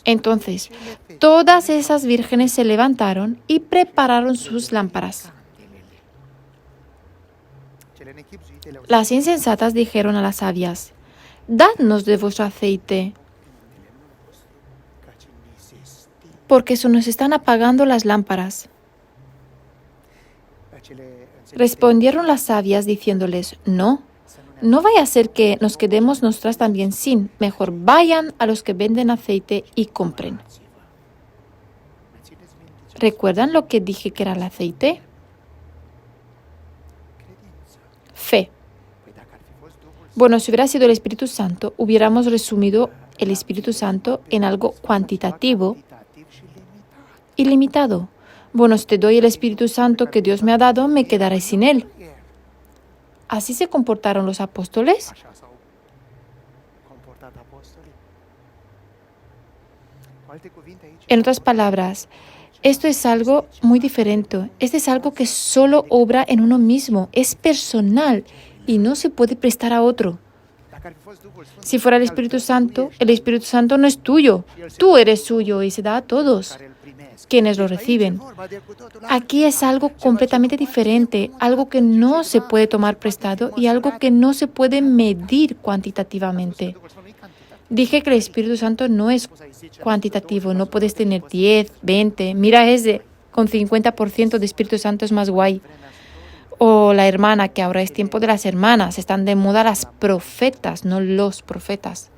Entonces, todas esas vírgenes se levantaron y prepararon sus lámparas. Las insensatas dijeron a las sabias, «Dadnos de vuestro aceite, porque se nos están apagando las lámparas». Respondieron las sabias diciéndoles, no, no vaya a ser que nos quedemos nosotras también sin. Mejor vayan a los que venden aceite y compren. ¿Recuerdan lo que dije que era el aceite? Fe. Bueno, si hubiera sido el Espíritu Santo, hubiéramos resumido el Espíritu Santo en algo cuantitativo y limitado. Bueno, si te doy el Espíritu Santo que Dios me ha dado, me quedaré sin él. ¿Así se comportaron los apóstoles? En otras palabras, esto es algo muy diferente. Esto es algo que solo obra en uno mismo, es personal y no se puede prestar a otro. Si fuera el Espíritu Santo no es tuyo. Tú eres suyo y se da a todos quienes lo reciben. Aquí es algo completamente diferente, algo que no se puede tomar prestado y algo que no se puede medir cuantitativamente. Dije que el Espíritu Santo no es cuantitativo, no puedes tener 10, 20, mira ese, con 50% de Espíritu Santo es más guay. O la hermana, que ahora es tiempo de las hermanas, están de moda las profetas, no los profetas.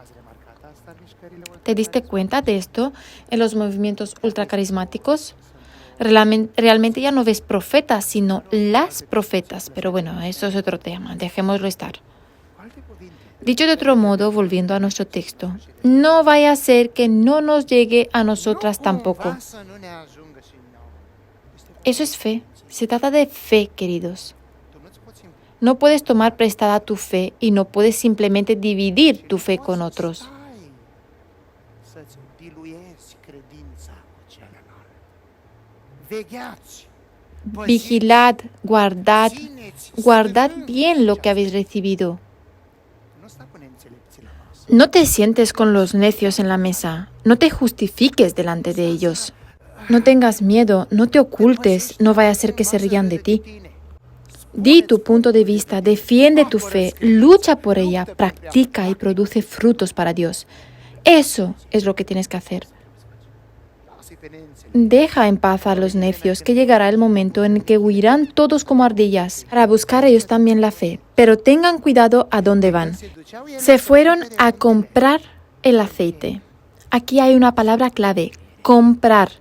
¿Te diste cuenta de esto en los movimientos ultracarismáticos? Realmente ya no ves profetas, sino las profetas. Pero bueno, eso es otro tema, dejémoslo estar. Dicho de otro modo, volviendo a nuestro texto, no vaya a ser que no nos llegue a nosotras tampoco. Eso es fe. Se trata de fe, queridos. No puedes tomar prestada tu fe y no puedes simplemente dividir tu fe con otros. Vigilad, guardad bien lo que habéis recibido. No te sientes con los necios en la mesa, no te justifiques delante de ellos. No tengas miedo, no te ocultes, no vaya a ser que se rían de ti. Di tu punto de vista, defiende tu fe, lucha por ella, practica y produce frutos para Dios. Eso es lo que tienes que hacer. Deja en paz a los necios, que llegará el momento en que huirán todos como ardillas, para buscar ellos también la fe. Pero tengan cuidado a dónde van. Se fueron a comprar el aceite. Aquí hay una palabra clave, comprar.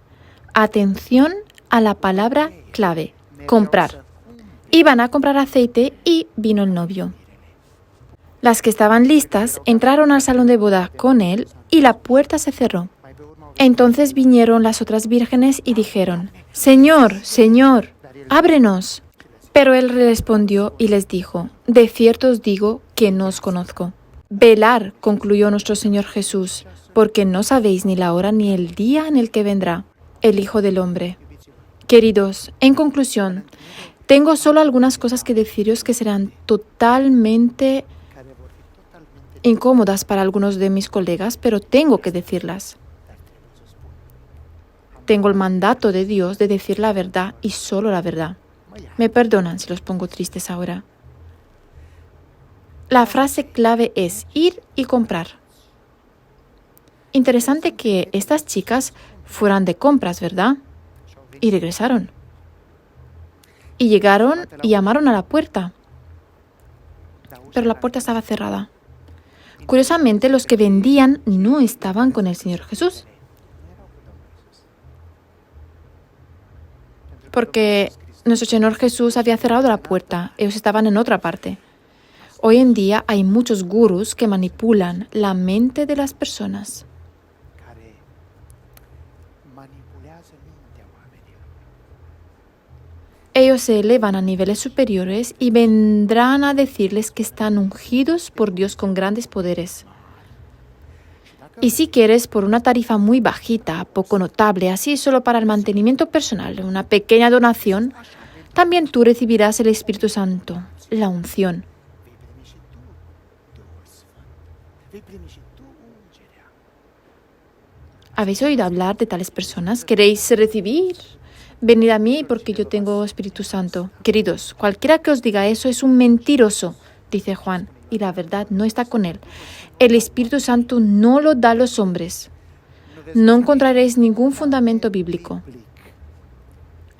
Atención a la palabra clave, comprar. Iban a comprar aceite y vino el novio. Las que estaban listas entraron al salón de boda con él y la puerta se cerró. Entonces vinieron las otras vírgenes y dijeron, Señor, Señor, ábrenos. Pero él respondió y les dijo, de cierto os digo que no os conozco. Velar, concluyó nuestro Señor Jesús, porque no sabéis ni la hora ni el día en el que vendrá el Hijo del Hombre. Queridos, en conclusión, tengo solo algunas cosas que deciros que serán totalmente incómodas para algunos de mis colegas, pero tengo que decirlas. Tengo el mandato de Dios de decir la verdad y solo la verdad. Me perdonan si los pongo tristes ahora. La frase clave es ir y comprar. Interesante que estas chicas fueran de compras, ¿verdad? Y regresaron. Y llegaron y llamaron a la puerta. Pero la puerta estaba cerrada. Curiosamente, los que vendían no estaban con el Señor Jesús. Porque nuestro Señor Jesús había cerrado la puerta. Ellos estaban en otra parte. Hoy en día hay muchos gurús que manipulan la mente de las personas. Ellos se elevan a niveles superiores y vendrán a decirles que están ungidos por Dios con grandes poderes. Y si quieres, por una tarifa muy bajita, poco notable, así solo para el mantenimiento personal, una pequeña donación, también tú recibirás el Espíritu Santo, la unción. ¿Habéis oído hablar de tales personas? ¿Queréis recibir? Venid a mí porque yo tengo Espíritu Santo. Queridos, cualquiera que os diga eso es un mentiroso, dice Juan, y la verdad no está con él. El Espíritu Santo no lo da a los hombres. No encontraréis ningún fundamento bíblico.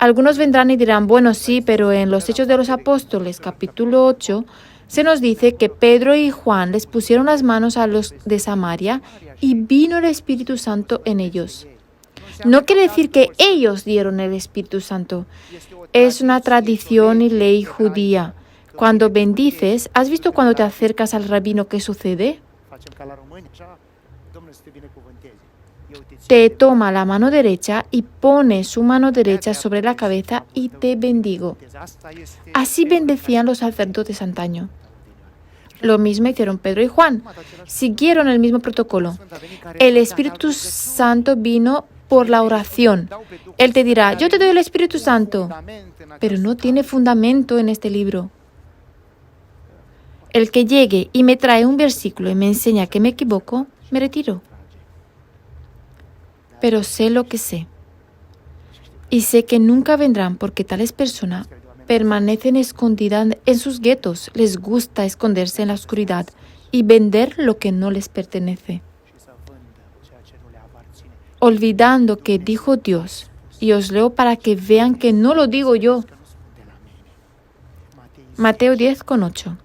Algunos vendrán y dirán, bueno, sí, pero en los Hechos de los Apóstoles, capítulo 8, se nos dice que Pedro y Juan les pusieron las manos a los de Samaria y vino el Espíritu Santo en ellos. No quiere decir que ellos dieron el Espíritu Santo. Es una tradición y ley judía. Cuando bendices, ¿has visto cuando te acercas al rabino qué sucede? Te toma la mano derecha y pone su mano derecha sobre la cabeza y te bendigo. Así bendecían los sacerdotes antaño. Lo mismo hicieron Pedro y Juan. Siguieron el mismo protocolo. El Espíritu Santo vino por la oración. Él te dirá, yo te doy el Espíritu Santo, pero no tiene fundamento en este libro. El que llegue y me trae un versículo y me enseña que me equivoco, me retiro. Pero sé lo que sé. Y sé que nunca vendrán porque tales personas permanecen escondidas en sus guetos. Les gusta esconderse en la oscuridad y vender lo que no les pertenece, olvidando que dijo Dios. Y os leo para que vean que no lo digo yo. Mateo 10:8.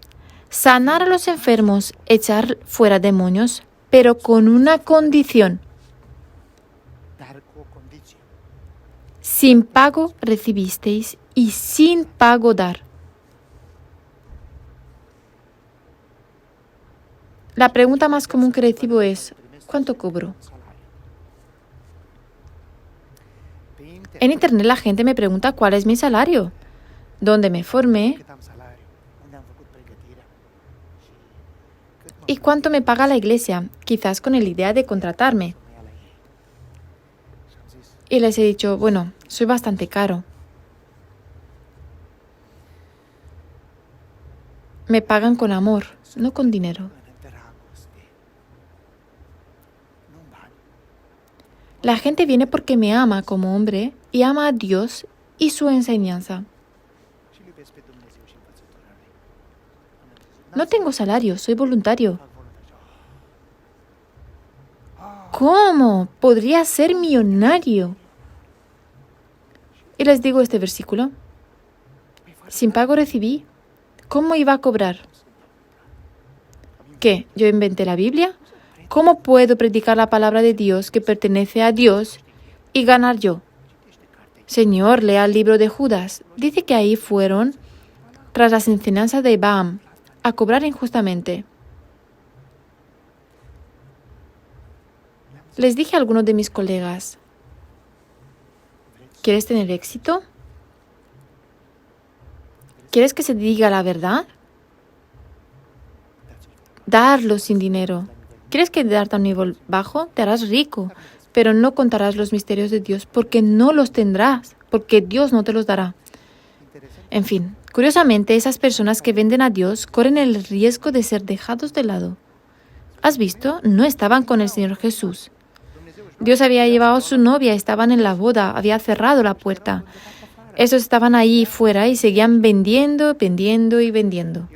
Sanar a los enfermos, echar fuera demonios, pero con una condición. Sin pago recibisteis y sin pago dar. La pregunta más común que recibo es, ¿cuánto cobro? En internet la gente me pregunta cuál es mi salario, dónde me formé y cuánto me paga la iglesia, quizás con la idea de contratarme. Y les he dicho, bueno, soy bastante caro. Me pagan con amor, no con dinero. La gente viene porque me ama como hombre y ama a Dios y su enseñanza. No tengo salario, soy voluntario. ¿Cómo? Podría ser millonario. Y les digo este versículo. Sin pago recibí. ¿Cómo iba a cobrar? ¿Qué? ¿Yo inventé la Biblia? ¿Cómo puedo predicar la palabra de Dios que pertenece a Dios y ganar yo? Señor, lea el libro de Judas. Dice que ahí fueron, tras las enseñanzas de Balaam, a cobrar injustamente. Les dije a algunos de mis colegas, ¿quieres tener éxito? ¿Quieres que se diga la verdad? Darlo sin dinero. ¿Quieres que darte a un nivel bajo? Te harás rico, pero no contarás los misterios de Dios porque no los tendrás, porque Dios no te los dará. En fin, curiosamente, esas personas que venden a Dios corren el riesgo de ser dejados de lado. ¿Has visto? No estaban con el Señor Jesús. Dios había llevado a su novia, estaban en la boda, había cerrado la puerta. Esos estaban ahí fuera y seguían vendiendo y vendiendo.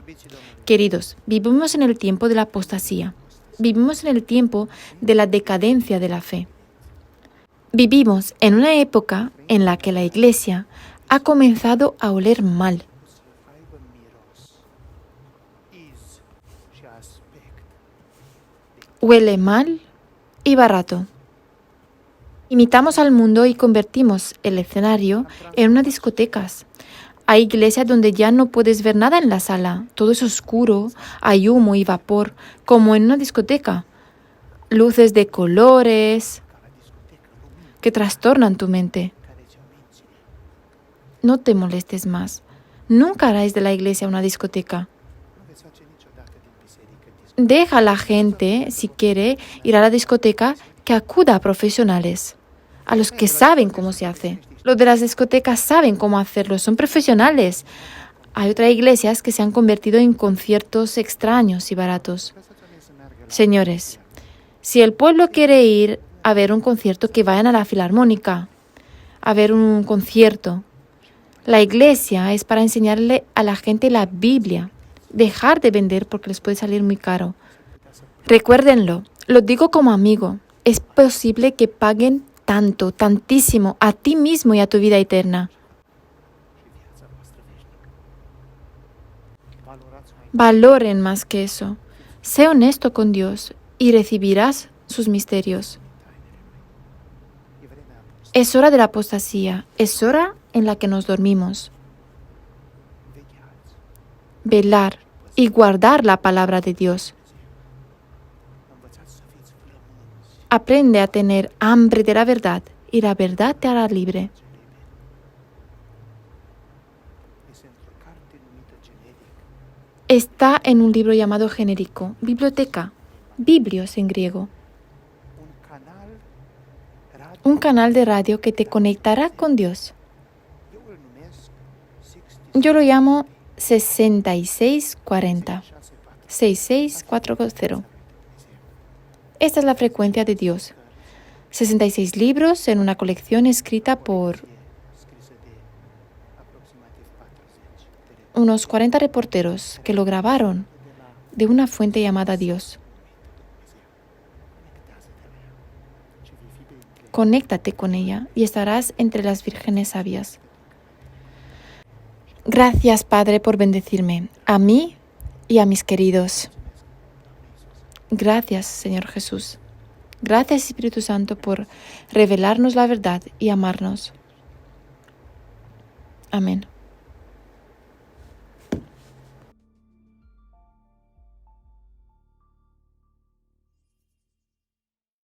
Queridos, vivimos en el tiempo de la apostasía. Vivimos en el tiempo de la decadencia de la fe. Vivimos en una época en la que la Iglesia ha comenzado a oler mal. Huele mal y barato. Imitamos al mundo y convertimos el escenario en unas discotecas. Hay iglesias donde ya no puedes ver nada en la sala. Todo es oscuro, hay humo y vapor, como en una discoteca. Luces de colores que trastornan tu mente. No te molestes más. Nunca harás de la iglesia una discoteca. Deja a la gente, si quiere ir a la discoteca, que acuda a profesionales, a los que saben cómo se hace. Los de las discotecas saben cómo hacerlo, son profesionales. Hay otras iglesias que se han convertido en conciertos extraños y baratos. Señores, si el pueblo quiere ir a ver un concierto, que vayan a la filarmónica, a ver un concierto. La iglesia es para enseñarle a la gente la Biblia. Dejar de vender porque les puede salir muy caro. Recuérdenlo, lo digo como amigo. Es posible que paguen tantísimo a ti mismo y a tu vida eterna. Valoren más que eso. Sé honesto con Dios y recibirás sus misterios. Es hora de la apostasía. Es hora en la que nos dormimos. Velar y guardar la palabra de Dios. Aprende a tener hambre de la verdad y la verdad te hará libre. Está en un libro llamado genérico, biblioteca, biblios en griego. Un canal de radio que te conectará con Dios. Yo lo llamo 6640. 6640. Esta es la frecuencia de Dios. 66 libros en una colección escrita por unos 40 reporteros que lo grabaron de una fuente llamada Dios. Conéctate con ella y estarás entre las vírgenes sabias. Gracias, Padre, por bendecirme, a mí y a mis queridos. Gracias, Señor Jesús. Gracias, Espíritu Santo, por revelarnos la verdad y amarnos. Amén.